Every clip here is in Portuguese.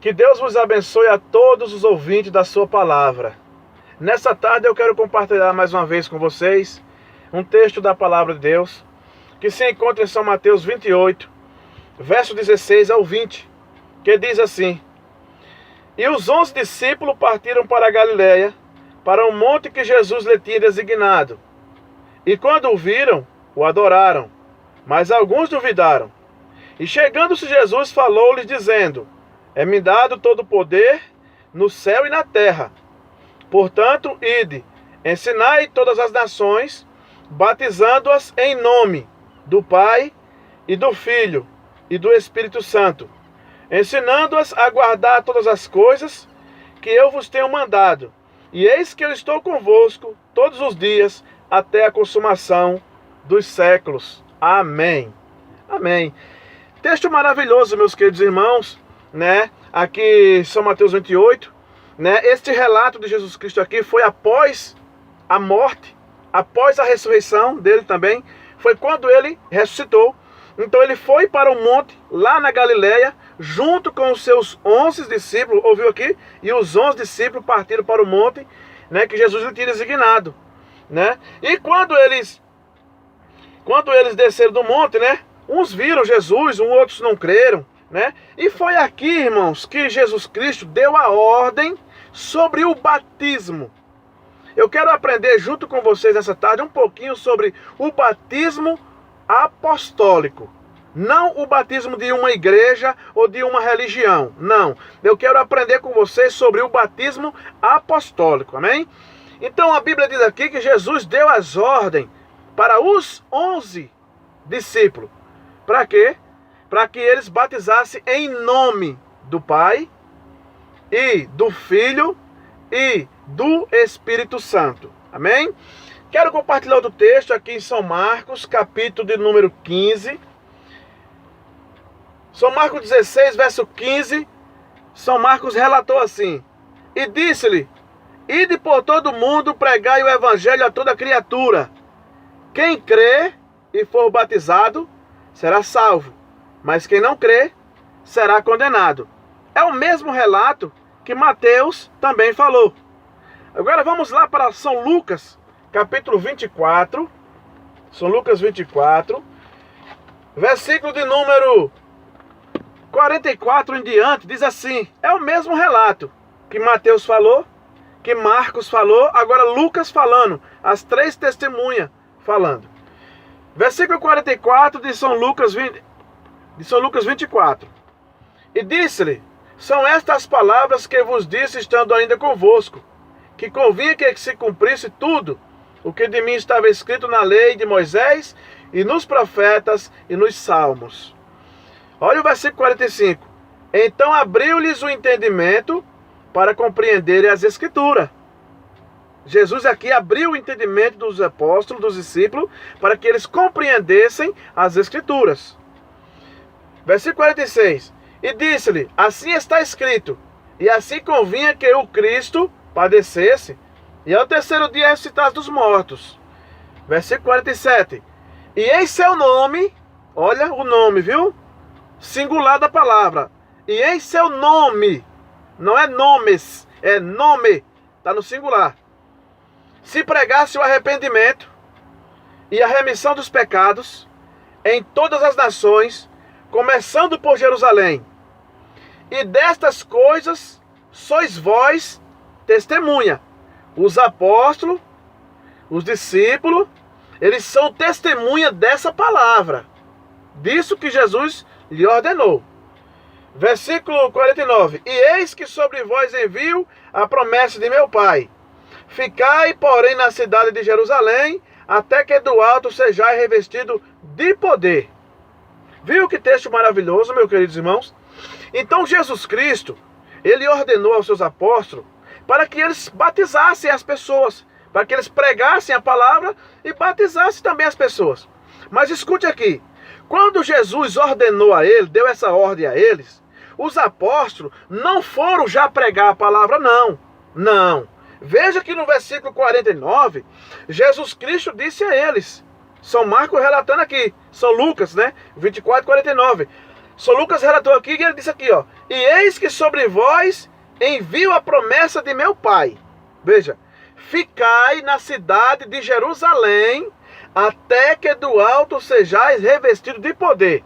Que Deus vos abençoe a todos os ouvintes da sua palavra. Nessa tarde eu quero compartilhar mais uma vez com vocês um texto da palavra de Deus que se encontra em São Mateus 28, verso 16 ao 20, que diz assim: E os 11 discípulos partiram para a Galiléia, para um monte que Jesus lhe tinha designado. E quando o viram, o adoraram, mas alguns duvidaram. E chegando-se Jesus, falou-lhes dizendo: É-me dado todo o poder no céu e na terra. Portanto, ide, ensinai todas as nações, batizando-as em nome do Pai e do Filho e do Espírito Santo, ensinando-as a guardar todas as coisas que eu vos tenho mandado. E eis que eu estou convosco todos os dias, até a consumação dos séculos. Amém. Amém. Texto maravilhoso, meus queridos irmãos, né? Aqui São Mateus 28, né? Este relato de Jesus Cristo aqui foi após a morte, após a ressurreição dele também, foi quando ele ressuscitou. Então ele foi para o monte, lá na Galiléia, junto com os seus 11 discípulos, ouviu aqui? E os 11 discípulos partiram para o monte, né, que Jesus lhe tinha designado, né? E quando eles desceram do monte, né, uns viram Jesus, outros não creram, né? E foi aqui, irmãos, que Jesus Cristo deu a ordem sobre o batismo. Eu quero aprender junto com vocês essa tarde um pouquinho sobre o batismo apostólico. Não o batismo de uma igreja ou de uma religião. Não. Eu quero aprender com vocês sobre o batismo apostólico. Amém? Então a Bíblia diz aqui que Jesus deu as ordens para os 11 discípulos. Para quê? Para que eles batizassem em nome do Pai e do Filho e do Espírito Santo. Amém? Quero compartilhar outro texto aqui em São Marcos, capítulo de número 15. São Marcos 16, verso 15. São Marcos relatou assim: E disse-lhe: Ide por todo o mundo, pregai o evangelho a toda criatura. Quem crê e for batizado será salvo, mas quem não crê será condenado. É o mesmo relato que Mateus também falou. Agora vamos lá para São Lucas, capítulo 24. São Lucas 24, versículo de número 44 em diante, diz assim: é o mesmo relato que Mateus falou, que Marcos falou, agora Lucas falando, as três testemunhas falando. Versículo 44 de São Lucas 24. E disse-lhe: São estas as palavras que vos disse estando ainda convosco, que convinha que se cumprisse tudo o que de mim estava escrito na lei de Moisés e nos profetas e nos salmos. Olha o versículo 45. Então abriu-lhes o entendimento para compreenderem as Escrituras. Jesus aqui abriu o entendimento dos apóstolos, dos discípulos, para que eles compreendessem as Escrituras. Versículo 46. E disse-lhe: Assim está escrito, e assim convinha que o Cristo padecesse, e ao terceiro dia ressuscitasse dos mortos. Versículo 47. E em seu nome, olha o nome, viu? Singular da palavra. E em seu nome, não é nomes, é nome, está no singular. Se pregasse o arrependimento e a remissão dos pecados em todas as nações, começando por Jerusalém. E destas coisas sois vós testemunha. Os apóstolos, os discípulos, eles são testemunha dessa palavra, disso que Jesus lhe ordenou. Versículo 49. E eis que sobre vós envio a promessa de meu Pai. Ficai, porém, na cidade de Jerusalém, até que do alto sejais revestido de poder. Viu que texto maravilhoso, meus queridos irmãos? Então Jesus Cristo, ele ordenou aos seus apóstolos para que eles batizassem as pessoas, para que eles pregassem a palavra e batizassem também as pessoas. Mas escute aqui, quando Jesus ordenou a ele, deu essa ordem a eles, os apóstolos não foram já pregar a palavra, não. Veja que no versículo 49, Jesus Cristo disse a eles, São Marcos relatando aqui, São Lucas, né, 24, 49, São Lucas relatou aqui e ele disse aqui, ó. E eis que sobre vós envio a promessa de meu Pai. Veja. Ficai na cidade de Jerusalém, até que do alto sejais revestidos de poder.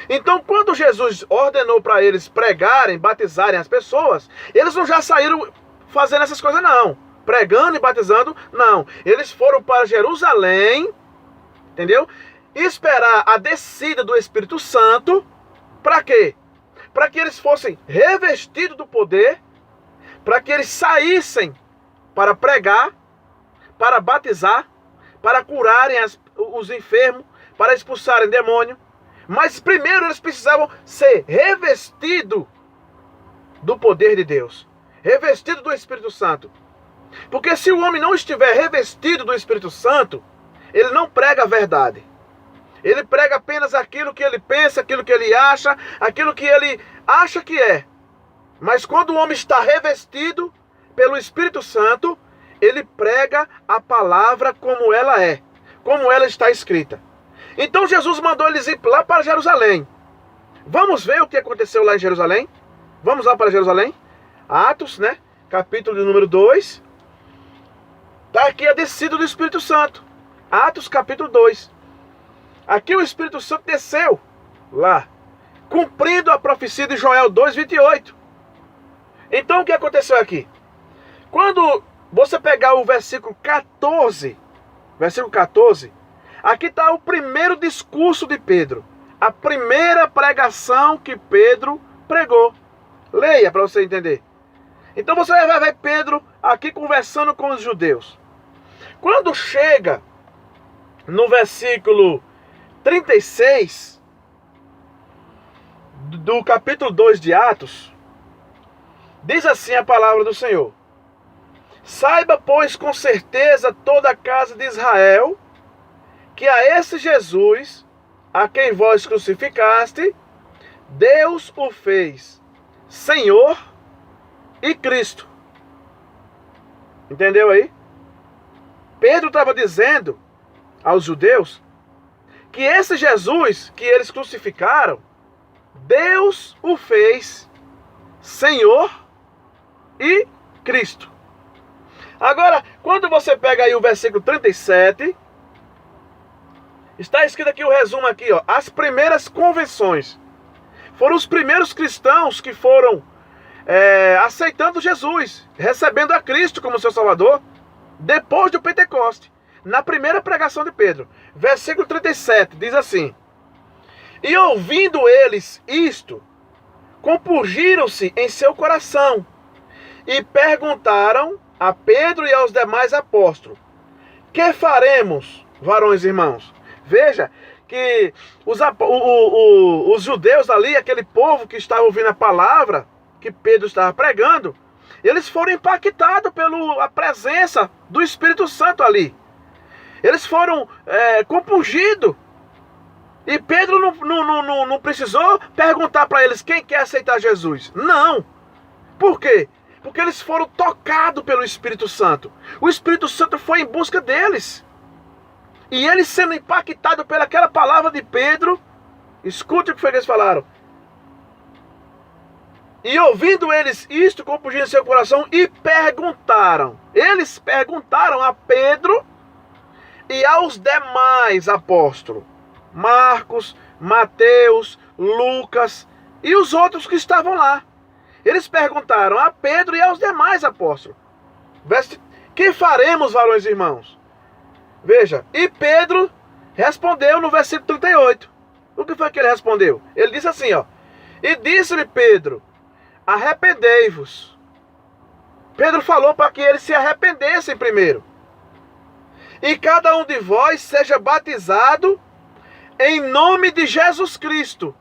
Então, quando Jesus ordenou para eles pregarem, batizarem as pessoas, eles não já saíram fazendo essas coisas, não. Pregando e batizando, não. Eles foram para Jerusalém, entendeu? Esperar a descida do Espírito Santo. Para quê? Para que eles fossem revestidos do poder, para que eles saíssem para pregar, para batizar, para curarem os enfermos, para expulsarem demônio. Mas primeiro eles precisavam ser revestidos do poder de Deus, revestidos do Espírito Santo. Porque se o homem não estiver revestido do Espírito Santo, ele não prega a verdade. Ele prega apenas aquilo que ele pensa, aquilo que ele acha, aquilo que ele acha que é. Mas quando o homem está revestido pelo Espírito Santo, ele prega a palavra como ela é, como ela está escrita. Então Jesus mandou eles ir lá para Jerusalém. Vamos ver o que aconteceu lá em Jerusalém? Vamos lá para Jerusalém? Atos, né? Capítulo de número 2. Está aqui a descida do Espírito Santo. Atos capítulo 2. Aqui o Espírito Santo desceu lá, cumprindo a profecia de Joel 2:28. Então o que aconteceu aqui? Quando você pegar o versículo 14, aqui está o primeiro discurso de Pedro. A primeira pregação que Pedro pregou. Leia para você entender. Então você vai ver Pedro aqui conversando com os judeus. Quando chega no versículo 36 do capítulo 2 de Atos, diz assim a palavra do Senhor: saiba, pois, com certeza toda a casa de Israel, que a esse Jesus, a quem vós crucificaste, Deus o fez Senhor e Cristo. Entendeu aí? Pedro estava dizendo aos judeus que esse Jesus que eles crucificaram, Deus o fez Senhor e Cristo. Agora, quando você pega aí o versículo 37, está escrito aqui o resumo aqui, ó, as primeiras convenções. Foram os primeiros cristãos que foram aceitando Jesus, recebendo a Cristo como seu Salvador, depois do Pentecoste, na primeira pregação de Pedro. Versículo 37 diz assim: e ouvindo eles isto, compungiram-se em seu coração e perguntaram a Pedro e aos demais apóstolos: que faremos, varões e irmãos? Veja que os judeus ali, aquele povo que estava ouvindo a palavra que Pedro estava pregando, eles foram impactados pela presença do Espírito Santo ali. Eles foram compungidos. E Pedro não precisou perguntar para eles quem quer aceitar Jesus. Não. Por quê? Porque eles foram tocados pelo Espírito Santo. O Espírito Santo foi em busca deles. E eles sendo impactados pelaquela palavra de Pedro, escute o que foi que eles falaram. E ouvindo eles isto, compungiram seu coração e perguntaram. Eles perguntaram a Pedro e aos demais apóstolos. Marcos, Mateus, Lucas e os outros que estavam lá. Eles perguntaram a Pedro e aos demais apóstolos: que faremos, varões e irmãos? Veja, e Pedro respondeu no versículo 38. O que foi que ele respondeu? Ele disse assim, ó: e disse-lhe Pedro: arrependei-vos. Pedro falou para que eles se arrependessem primeiro. E cada um de vós seja batizado em nome de Jesus Cristo,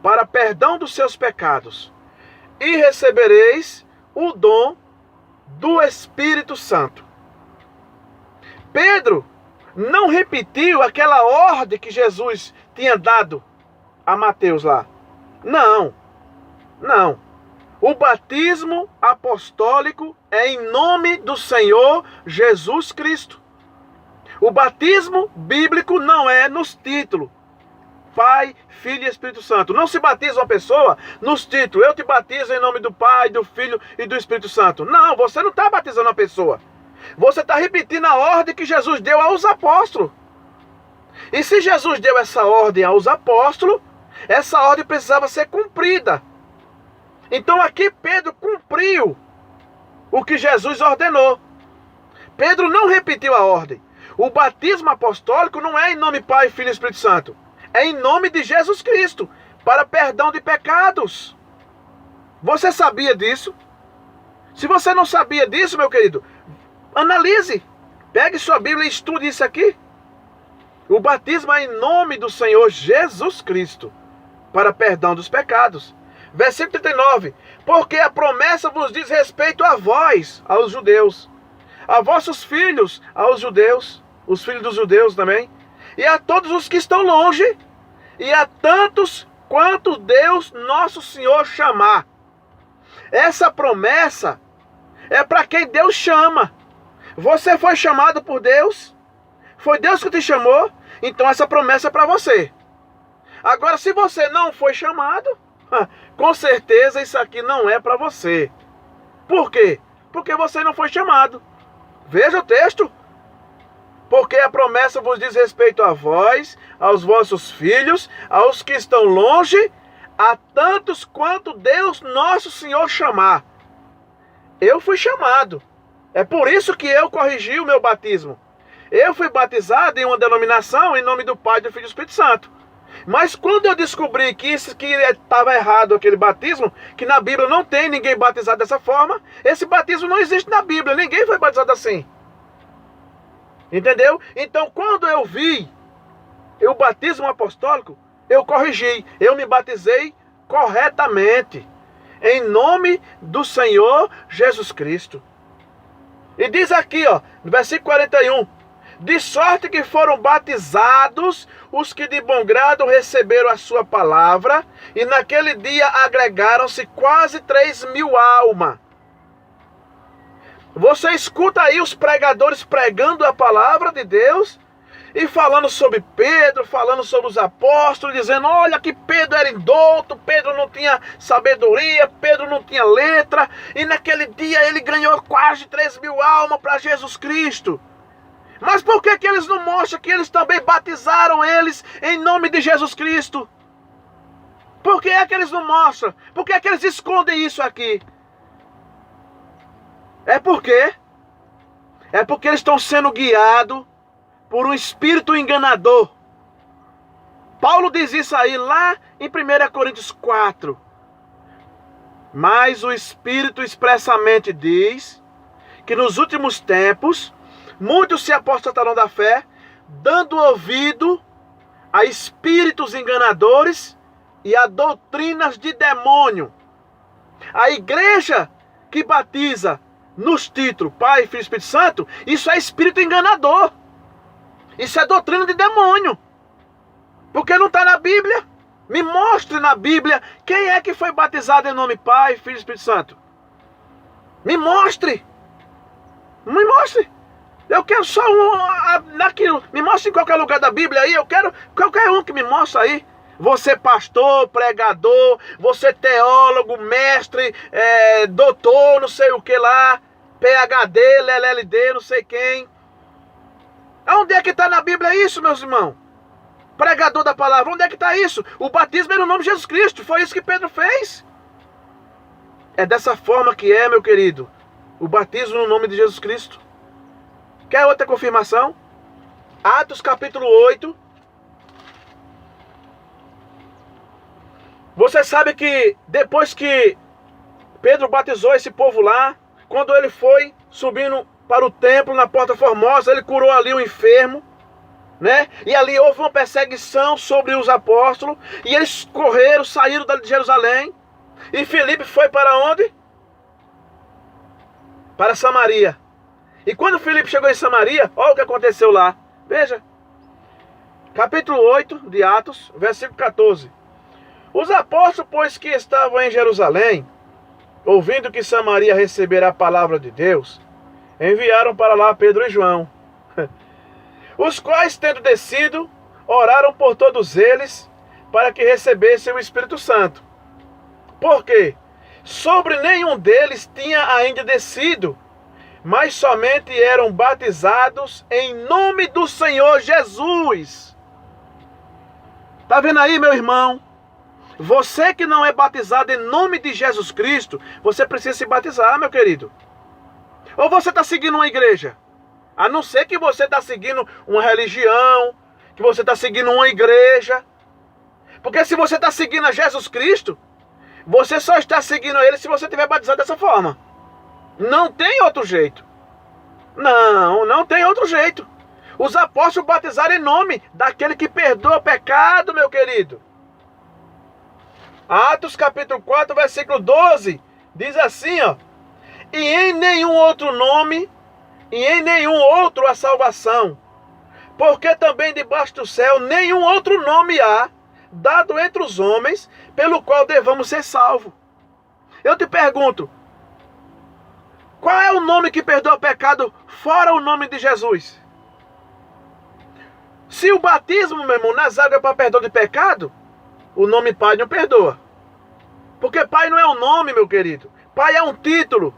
para perdão dos seus pecados, e recebereis o dom do Espírito Santo. Pedro não repetiu aquela ordem que Jesus tinha dado a Mateus lá. Não. O batismo apostólico é em nome do Senhor Jesus Cristo. O batismo bíblico não é nos títulos. Pai, Filho e Espírito Santo. Não se batiza uma pessoa nos títulos. Eu te batizo em nome do Pai, do Filho e do Espírito Santo. Não, você não está batizando a pessoa. Você está repetindo a ordem que Jesus deu aos apóstolos. E se Jesus deu essa ordem aos apóstolos, essa ordem precisava ser cumprida. Então aqui Pedro cumpriu o que Jesus ordenou. Pedro não repetiu a ordem. O batismo apostólico não é em nome do Pai, Filho e Espírito Santo. É em nome de Jesus Cristo, para perdão de pecados. Você sabia disso? Se você não sabia disso, meu querido, analise. Pegue sua Bíblia e estude isso aqui. O batismo é em nome do Senhor Jesus Cristo, para perdão dos pecados. Versículo 39. Porque a promessa vos diz respeito a vós, aos judeus, a vossos filhos, aos judeus, os filhos dos judeus também, e a todos os que estão longe, e a tantos quanto Deus nosso Senhor chamar. Essa promessa é para quem Deus chama. Você foi chamado por Deus? Foi Deus que te chamou? Então essa promessa é para você. Agora, se você não foi chamado, com certeza isso aqui não é para você. Por quê? Porque você não foi chamado. Veja o texto. Porque a promessa vos diz respeito a vós, aos vossos filhos, aos que estão longe, a tantos quanto Deus nosso Senhor chamar. Eu fui chamado. É por isso que eu corrigi o meu batismo. Eu fui batizado em uma denominação em nome do Pai, do Filho e do Espírito Santo. Mas quando eu descobri que estava errado aquele batismo, que na Bíblia não tem ninguém batizado dessa forma, esse batismo não existe na Bíblia, ninguém foi batizado assim. Entendeu? Então quando eu vi o batismo apostólico, eu corrigi, eu me batizei corretamente, em nome do Senhor Jesus Cristo. E diz aqui, ó, no versículo 41, de sorte que foram batizados os que de bom grado receberam a sua palavra, e naquele dia agregaram-se quase 3.000 almas. Você escuta aí os pregadores pregando a palavra de Deus, e falando sobre Pedro, falando sobre os apóstolos, dizendo, olha que Pedro era indouto, Pedro não tinha sabedoria, Pedro não tinha letra, e naquele dia ele ganhou quase 3.000 almas para Jesus Cristo. Mas por que eles não mostram que eles também batizaram eles em nome de Jesus Cristo? Por que é que eles não mostram? Por que é que eles escondem isso aqui? É porque eles estão sendo guiados por um espírito enganador. Paulo diz isso aí lá em 1 Coríntios 4. Mas o Espírito expressamente diz que nos últimos tempos muitos se apostatarão da fé, dando ouvido a espíritos enganadores e a doutrinas de demônio. A igreja que batiza nos títulos Pai, Filho e Espírito Santo, isso é espírito enganador. Isso é doutrina de demônio. Porque não está na Bíblia. Me mostre na Bíblia quem é que foi batizado em nome Pai, Filho e Espírito Santo. Me mostre. Me mostre. Eu quero só naquilo. Me mostre em qualquer lugar da Bíblia aí. Eu quero qualquer um que me mostre aí. Você pastor, pregador, você teólogo, mestre, doutor, não sei o que lá, PhD, LLD, não sei quem. Onde é que está na Bíblia isso, meus irmãos? Pregador da palavra, onde é que está isso? O batismo é no nome de Jesus Cristo, foi isso que Pedro fez. É dessa forma que é, meu querido, o batismo no nome de Jesus Cristo. Quer outra confirmação? Atos capítulo 8. Você sabe que depois que Pedro batizou esse povo lá, quando ele foi subindo para o templo na Porta Formosa, ele curou ali o enfermo, né? E ali houve uma perseguição sobre os apóstolos, e eles correram, saíram de Jerusalém, e Filipe foi para onde? Para Samaria. E quando Filipe chegou em Samaria, olha o que aconteceu lá. Veja, capítulo 8 de Atos, versículo 14. Os apóstolos, pois que estavam em Jerusalém, ouvindo que Samaria recebera a palavra de Deus, enviaram para lá Pedro e João, os quais, tendo descido, oraram por todos eles para que recebessem o Espírito Santo. Por quê? Sobre nenhum deles tinha ainda descido, mas somente eram batizados em nome do Senhor Jesus. Está vendo aí, meu irmão? Você que não é batizado em nome de Jesus Cristo, você precisa se batizar, meu querido. Ou você está seguindo uma igreja? A não ser que você está seguindo uma religião, que você está seguindo uma igreja. Porque se você está seguindo a Jesus Cristo, você só está seguindo Ele se você estiver batizado dessa forma. Não tem outro jeito. Não tem outro jeito. Os apóstolos batizaram em nome daquele que perdoa o pecado, meu querido. Atos capítulo 4, versículo 12, diz assim, ó: e em nenhum outro nome, e em nenhum outro a salvação, porque também debaixo do céu nenhum outro nome há, dado entre os homens, pelo qual devamos ser salvos. Eu te pergunto, qual é o nome que perdoa o pecado fora o nome de Jesus? Se o batismo, meu irmão, nas águas é para perdão de pecado, o nome Pai não perdoa. Porque Pai não é um nome, meu querido. Pai é um título.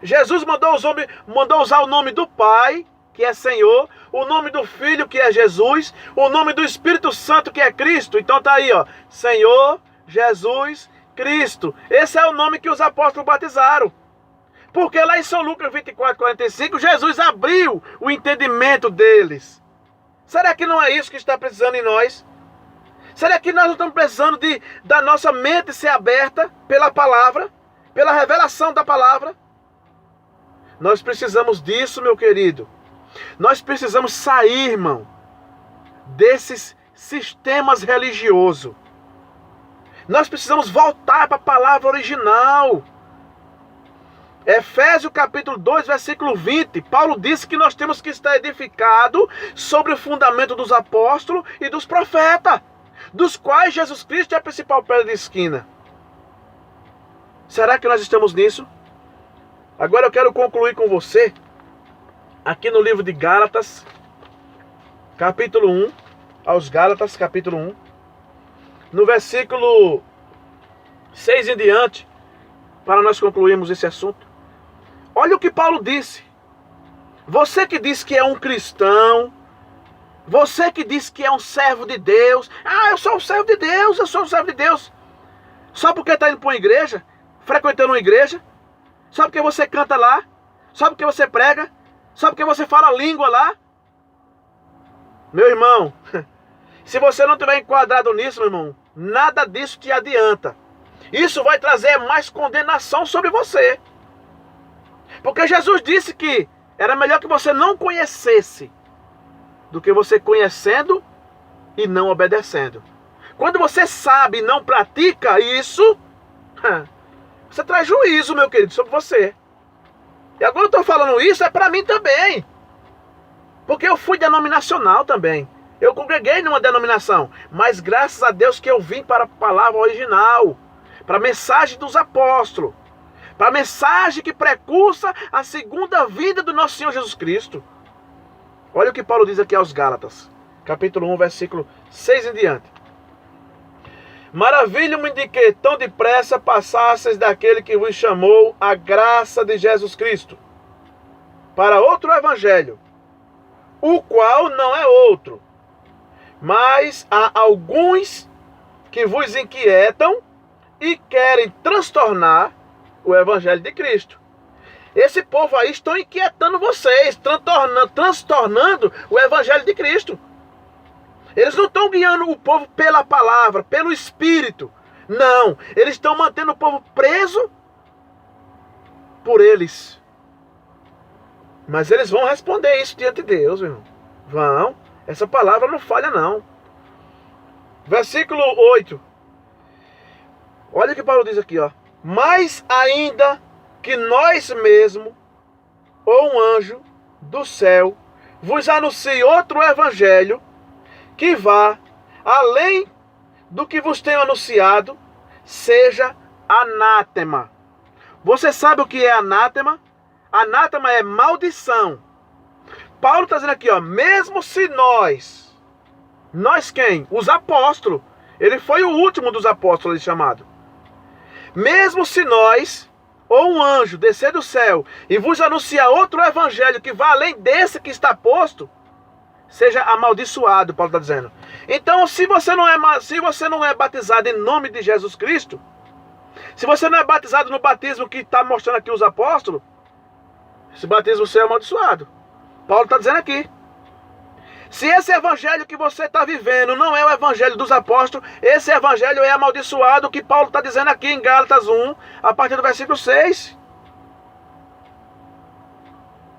Jesus mandou usar o nome do Pai, que é Senhor, o nome do Filho, que é Jesus, o nome do Espírito Santo, que é Cristo. Então tá aí, ó, Senhor, Jesus, Cristo. Esse é o nome que os apóstolos batizaram. Porque lá em São Lucas 24, 45, Jesus abriu o entendimento deles. Será que não é isso que está precisando em nós? Será que nós não estamos precisando da nossa mente ser aberta pela palavra, pela revelação da palavra? Nós precisamos disso, meu querido. Nós precisamos sair, irmão, desses sistemas religiosos. Nós precisamos voltar para a palavra original. Efésios capítulo 2, versículo 20, Paulo disse que nós temos que estar edificados sobre o fundamento dos apóstolos e dos profetas, dos quais Jesus Cristo é a principal pedra de esquina. Será que nós estamos nisso? Agora eu quero concluir com você, aqui no livro de Gálatas, capítulo 1, aos Gálatas, capítulo 1, no versículo 6 em diante, para nós concluirmos esse assunto. Olha o que Paulo disse. Você que diz que é um cristão, você que diz que é um servo de Deus, eu sou um servo de Deus, eu sou um servo de Deus. Só porque está indo para uma igreja, frequentando uma igreja, só porque você canta lá, só porque você prega, só porque você fala a língua lá. Meu irmão, se você não estiver enquadrado nisso, meu irmão, nada disso te adianta. Isso vai trazer mais condenação sobre você. Porque Jesus disse que era melhor que você não conhecesse do que você conhecendo e não obedecendo. Quando você sabe e não pratica isso, você traz juízo, meu querido, sobre você. E agora eu estou falando isso, é para mim também. Porque eu fui denominacional também. Eu congreguei numa denominação. Mas graças a Deus que eu vim para a palavra original, para a mensagem dos apóstolos, para a mensagem que precursa a segunda vinda do nosso Senhor Jesus Cristo. Olha o que Paulo diz aqui aos Gálatas, capítulo 1, versículo 6 em diante. Maravilho-me de que tão depressa passasseis daquele que vos chamou a graça de Jesus Cristo para outro evangelho, o qual não é outro, mas há alguns que vos inquietam e querem transtornar o evangelho de Cristo. Esse povo aí estão inquietando vocês, transtornando o evangelho de Cristo. Eles não estão guiando o povo pela palavra, pelo Espírito. Não, eles estão mantendo o povo preso por eles. Mas eles vão responder isso diante de Deus, meu irmão. Vão. Essa palavra não falha, não. Versículo 8. Olha o que Paulo diz aqui, ó. Mas ainda que nós mesmos, ou um anjo do céu, vos anuncie outro evangelho, que vá além do que vos tenho anunciado, seja anátema. Você sabe o que é anátema? Anátema é maldição. Paulo está dizendo aqui, ó, mesmo se nós quem? Os apóstolos. Ele foi o último dos apóstolos chamado. Mesmo se nós, ou um anjo, descer do céu e vos anunciar outro evangelho que vá além desse que está posto, seja amaldiçoado, Paulo está dizendo. Então, se você não é batizado em nome de Jesus Cristo, se você não é batizado no batismo que está mostrando aqui os apóstolos, esse batismo seu é amaldiçoado. Paulo está dizendo aqui. Se esse evangelho que você está vivendo não é o evangelho dos apóstolos, esse evangelho é amaldiçoado, que Paulo está dizendo aqui em Gálatas 1, a partir do versículo 6. Você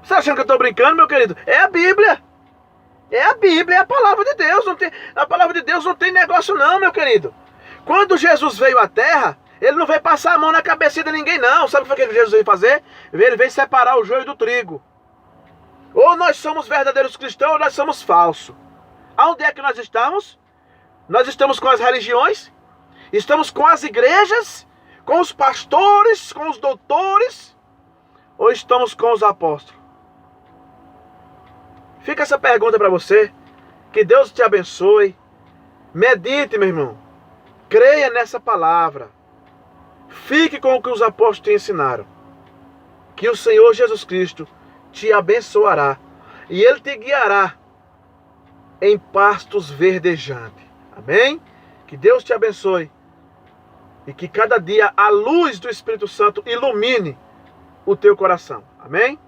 está achando que eu estou brincando, meu querido? É a Bíblia. É a Bíblia, é a palavra de Deus. A palavra de Deus não tem negócio não, meu querido. Quando Jesus veio à terra, ele não veio passar a mão na cabeça de ninguém não. Sabe o que Jesus veio fazer? Ele veio separar o joio do trigo. Ou nós somos verdadeiros cristãos ou nós somos falsos. Aonde é que nós estamos? Nós estamos com as religiões, estamos com as igrejas, com os pastores, com os doutores, ou estamos com os apóstolos? Fica essa pergunta para você. Que Deus te abençoe. Medite, meu irmão. Creia nessa palavra. Fique com o que os apóstolos te ensinaram. Que o Senhor Jesus Cristo te abençoará e Ele te guiará em pastos verdejantes. Amém? Que Deus te abençoe e que cada dia a luz do Espírito Santo ilumine o teu coração. Amém?